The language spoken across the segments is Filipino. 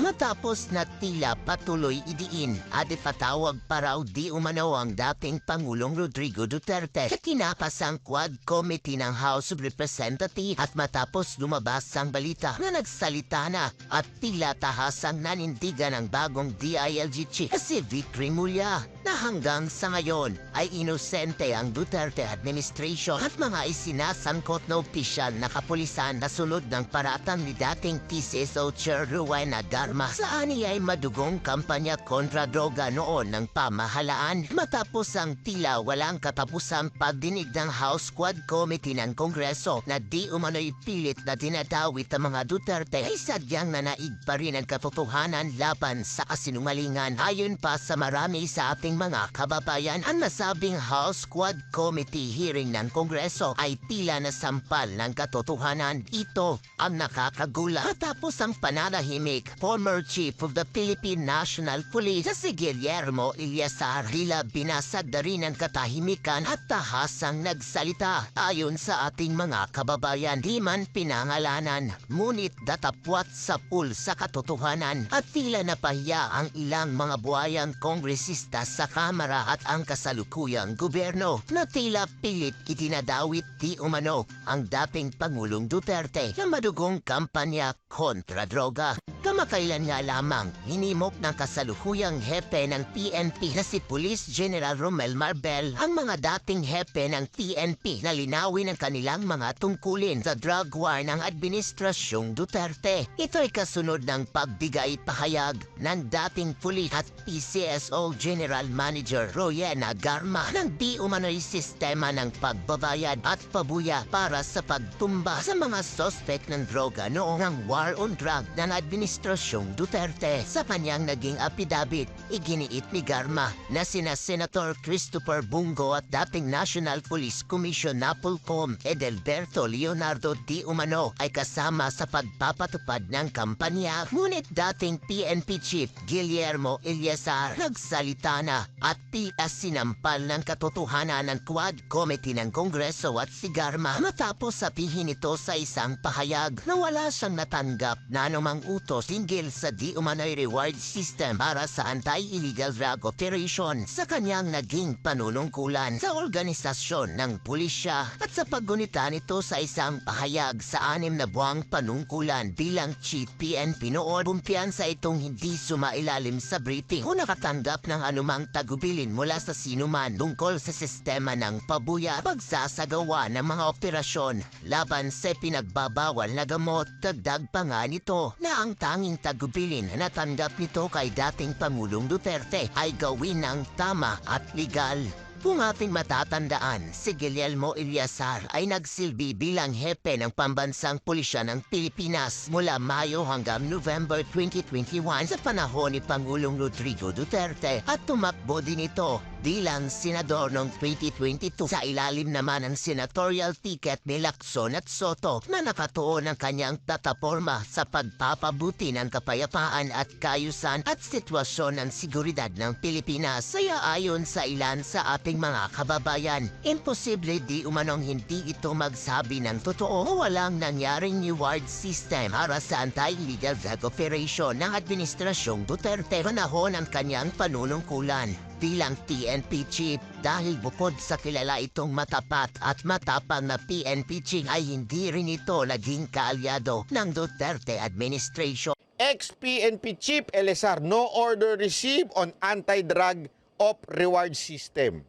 matapos na tila patuloy idiin at ipatawag pa raw di umano ang dating Pangulong Rodrigo Duterte sa tinakas ang Quad Committee ng House of Representatives at matapos lumabas ang balita na nagsalita na at tila tahasang nanindigan ng bagong DILG chief si Vic Remulla na hanggang sa ngayon ay inosente ang Duterte administration at mga isinasangkot na opisyal na kapulisan na sunod ng paratang ni dating PCSO Chair Rowena Garma. Sa ani ay madugong kampanya kontra droga noon ng pamahalaan matapos ang tila walang katapusang pagdinig ng House Quad Committee ng Kongreso na di umano'y pilit na dinadawit ang mga Duterte ay sadyang nanaig pa rin ang katotohanan laban sa kasinungalingan. Ayon pa sa marami sa ating mga kababayan, ang nasabing House Quad Committee hearing ng Kongreso ay tila nasampal ng katotohanan. Ito ang nakakagulat. Tapos ang pananahimik, former Chief of the Philippine National Police si Guillermo Eleazar tila binasag na rin ang katahimikan at tahasang nagsalita. Ayon sa ating mga kababayan, di man pinangalanan, ngunit datapwat sa pool sa katotohanan at tila napahiya ang ilang mga buhayang kongresista sa Kamara at ang kasalukuyang gobyerno na tila pilit itinadawit di umano ang dating Pangulong Duterte na madugong kampanya kontra droga. Kamakailan nga lamang, hinimok ng kasalukuyang hepe ng PNP na si Police General Romel Marbel ang mga dating hepe ng PNP na linawin ang kanilang mga tungkulin sa drug war ng Administrasyong Duterte. Ito ay kasunod ng pagbigay pahayag ng dating Police at PCSO General Manager Rowena Garma ng di umano'y sistema ng pagbabayad at pabuya para sa pagtumba sa mga sospek ng droga noong ang war on drug ng Administrasyong Duterte. Sa kanyang naging apidabit, iginiit ni Garma na sina Senator Christopher Bungo at dating National Police Commission Napolcom Edelberto Leonardo di umano ay kasama sa pagpapatupad ng kampanya. Ngunit dating PNP Chief Guillermo Eleazar nagsalita na at tila sinampal ng katotohanan ng Quad Committee ng Kongreso at si Garma matapos sabihin ito sa isang pahayag na wala siyang natanggap na anumang utos hinggil sa di umano'y reward system para sa anti-illegal drug operation sa kanyang naging panunungkulan sa organisasyon ng pulisya at sa paggunita nito sa isang pahayag sa 6 na buwang panungkulan bilang Chief PNP noon. Bumpiyansa itong hindi sumailalim sa briefing o nakatanggap ng anumang tagubilin mula sa sinuman tungkol sa sistema ng pabuya pagsasagawa ng mga operasyon laban sa pinagbabawal na gamot. Dagdag pa nga nito na ang tanging tagubilin na natanggap nito kay dating Pangulong Duterte ay gawin ng tama at legal. Kung ating matatandaan, si Guillermo Eleazar ay nagsilbi bilang hepe ng pambansang pulisya ng Pilipinas mula Mayo hanggang November 2021 sa panahon ni Pangulong Rodrigo Duterte at tumakbo din ito bilang senador noong 2022 sa ilalim naman ng senatorial ticket ni Lacson at Soto na nakatuon ang kanyang plataporma sa pagpapabuti ng kapayapaan at kaayusan at sitwasyon ng seguridad ng Pilipinas. Kaya ayon sa ilan sa ating mga kababayan, imposible di umanong hindi ito magsabi ng totoo o walang nangyaring reward system para sa anti-illegal drug operation ng Administrasyong Duterte panahon ng kanyang panunungkulan bilang PNP Chief dahil bukod sa kilala itong matapat at matapang na PNP Chief ay hindi rin ito naging kaalyado ng Duterte administration. Ex-PNP Chief Eleazar, no order received on anti-drug op reward system.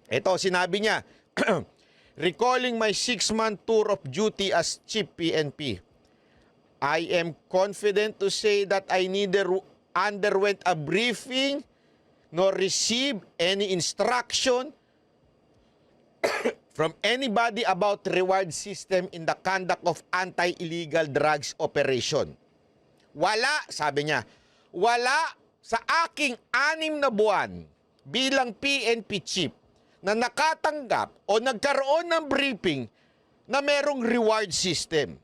Ito, sinabi niya, recalling my 6-month tour of duty as Chief PNP, I am confident to say that I neither underwent a briefing nor received any instruction from anybody about reward system in the conduct of anti-illegal drugs operation. Wala, sabi niya, wala sa aking 6 na buwan bilang PNP chief na nakatanggap o nagkaroon ng briefing na merong reward system.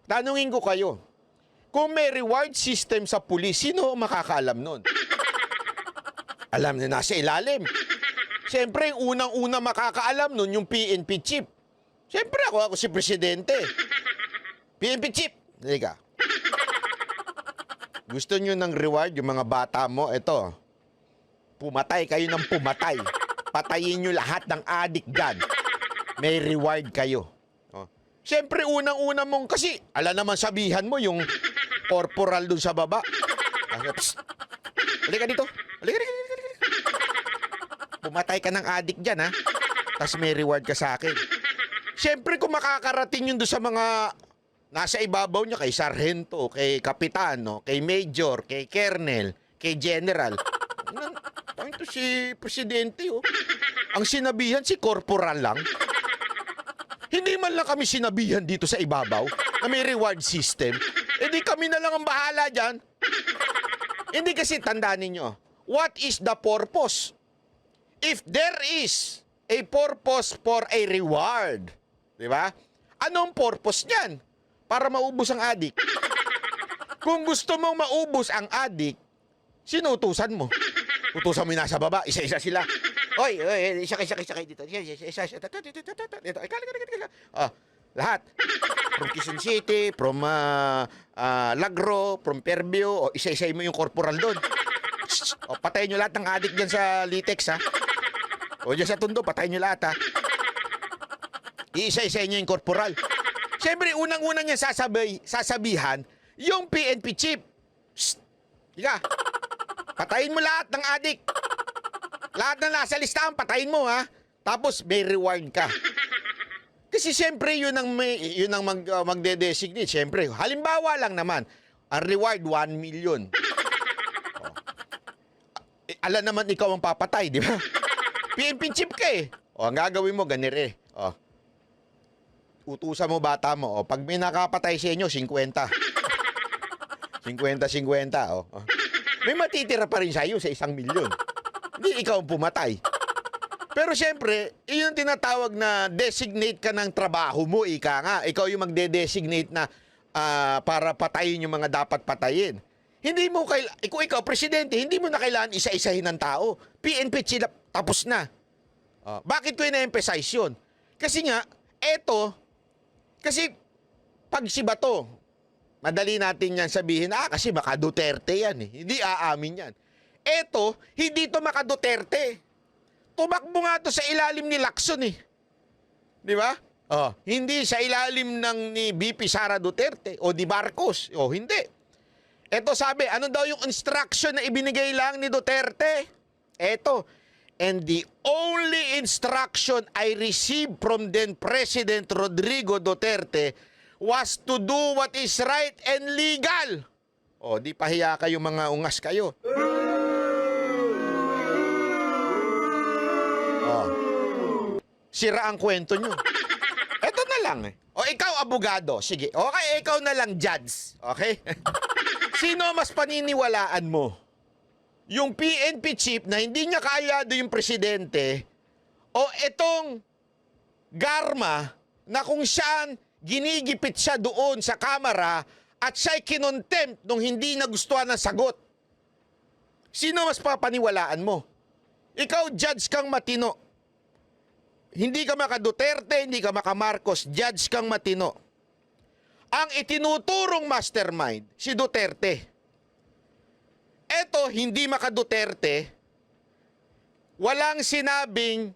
Tanungin ko kayo, kung may reward system sa pulis, sino makakaalam nun? Alam na nasa ilalim. Siyempre, yung unang-una makakaalam nun, yung PNP chief. Siyempre, ako si presidente. PNP chief, halika. Gusto nyo ng reward, yung mga bata mo, ito, pumatay kayo ng pumatay. Patayin nyo lahat ng adik dyan. May reward kayo. Oh. Siyempre, unang-una mong, kasi, ala naman sabihan mo, yung corporal dun sa baba. Psst. Halika dito. Halika dito. Pumatay ka ng adik dyan, ha? Tapos may reward ka sa akin. Siyempre, kung makakarating yun doon sa mga nasa ibabaw niya, kay sarhento, kay kapitan, no? Kay major, kay colonel, kay general. Ito si presidente, oh. Ang sinabihan, si corporal lang. Hindi man lang kami sinabihan dito sa ibabaw na may reward system. E di kami na lang ang bahala dyan. Hindi kasi tandaan ninyo, what is the purpose? If there is a purpose for a reward, di ba? Anong purpose niyan? Para maubos ang adik. Kung gusto mong maubos ang adik, sinutusan mo. Utusan mo yung nasa baba, isa-isa sila. Oy, isa kayo dito. Isa. Dito. Lahat. From Quezon City, from Lagro, from Fairview, o isa-isa mo yung corporal doon. O, patayin nyo lahat ng adik dyan sa Litex, ha? O, dyan sa Tondo, patayin nyo lahat, ha? Iisa-isa nyo yung corporal. Siyempre, unang-unang niya sasabihan, yung PNP chief. Shh! Higa. Patayin mo lahat ng adik. Lahat na nasa listahan, patayin mo, ha? Tapos, may reward ka. Kasi siyempre, yun ang magde-designate. Siyempre, halimbawa lang naman, ang reward, 1 million. Ala naman ikaw ang papatay, di ba? PNP chief ka eh. O, ang gagawin mo, ganire. O, utusan mo bata mo. O, pag may nakapatay sa inyo, 50. 50-50. O. May matitira pa rin sa'yo sa 1 milyon. Hindi ikaw ang pumatay. Pero siyempre, yun yung tinatawag na designate ka ng trabaho mo, ika nga. Ikaw yung magde-designate na para patayin yung mga dapat patayin. Hindi mo kung ikaw, presidente, hindi mo na kailangan isa-isahin ng tao. PNP sila, tapos na. Bakit ko ina-emphasize yun? Kasi nga, kasi pag si Bato, madali natin yan sabihin, kasi maka Duterte yan eh. Hindi aamin yan. Hindi to maka Duterte. Tumakbo nga to sa ilalim ni Lacson eh. Di ba? Hindi sa ilalim ni VP Sara Duterte o di Marcos. Hindi. Sabi, ano daw yung instruction na ibinigay lang ni Duterte? And the only instruction I received from then President Rodrigo Duterte was to do what is right and legal. Di pahiya kayo mga ungas kayo. Sira ang kwento nyo. Ito na lang eh. Ikaw abogado. Sige. Okay, ikaw na lang judge. Okay? Sino mas paniniwalaan mo? Yung PNP chief na hindi niya kaayado yung presidente o itong Garma na kung saan ginigipit siya doon sa kamera at siya'y kinontempt nung hindi nagustuhan ng sagot? Sino mas papaniwalaan mo? Ikaw, judge kang matino. Hindi ka maka Duterte, hindi ka maka Marcos, judge kang matino. Ang itinuturong mastermind, si Duterte. Hindi maka Duterte, walang sinabing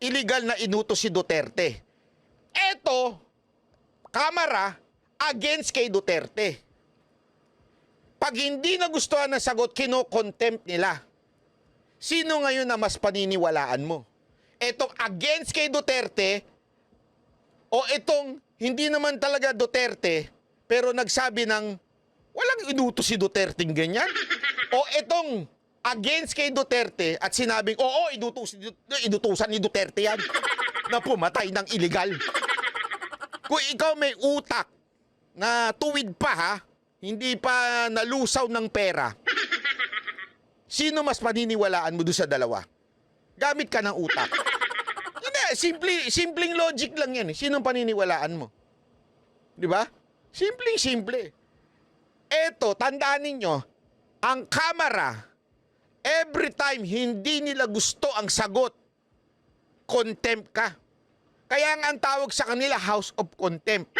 illegal na inutos si Duterte. Kamara, against kay Duterte. Pag hindi nagustuhan ng sagot, kino-contempt nila. Sino ngayon na mas paniniwalaan mo? Against kay Duterte o hindi naman talaga Duterte pero nagsabi ng walang inutos si Duterte ganyan? O against kay Duterte at sinabing inutusan ni Duterte yan na pumatay ng illegal. Kung ikaw may utak na tuwid pa hindi pa nalusaw ng pera, sino mas paniniwalaan mo doon sa dalawa? Gamit ka ng utak. Simpleng logic lang yan. Sinong paniniwalaan mo? Di ba? Simple. Tandaan ninyo, ang kamera, every time hindi nila gusto ang sagot, contempt ka. Kaya nga ang tawag sa kanila, House of Contempt.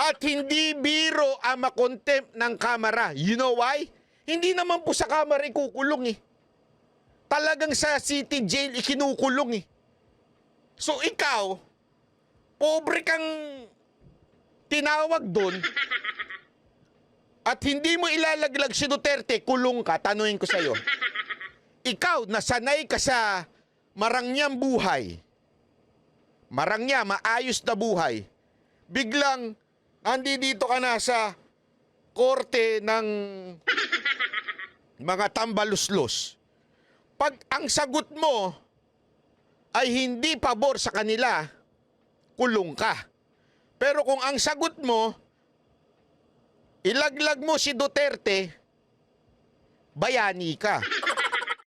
At hindi biro ang makontempt ng Kamara. You know why? Hindi naman po sa Kamara ikukulong eh. Talagang sa city jail ikinukulong eh. So ikaw, pobre kang tinawag doon at hindi mo ilalaglag si Duterte, kulong ka, tanungin ko sa'yo. Ikaw, nasanay ka sa marangyang buhay, marangya, maayos na buhay, biglang dito ka na sa korte ng mga tambaluslos. Pag ang sagot mo ay hindi pabor sa kanila, kulong ka. Pero kung ang sagot mo, ilaglag mo si Duterte, bayani ka.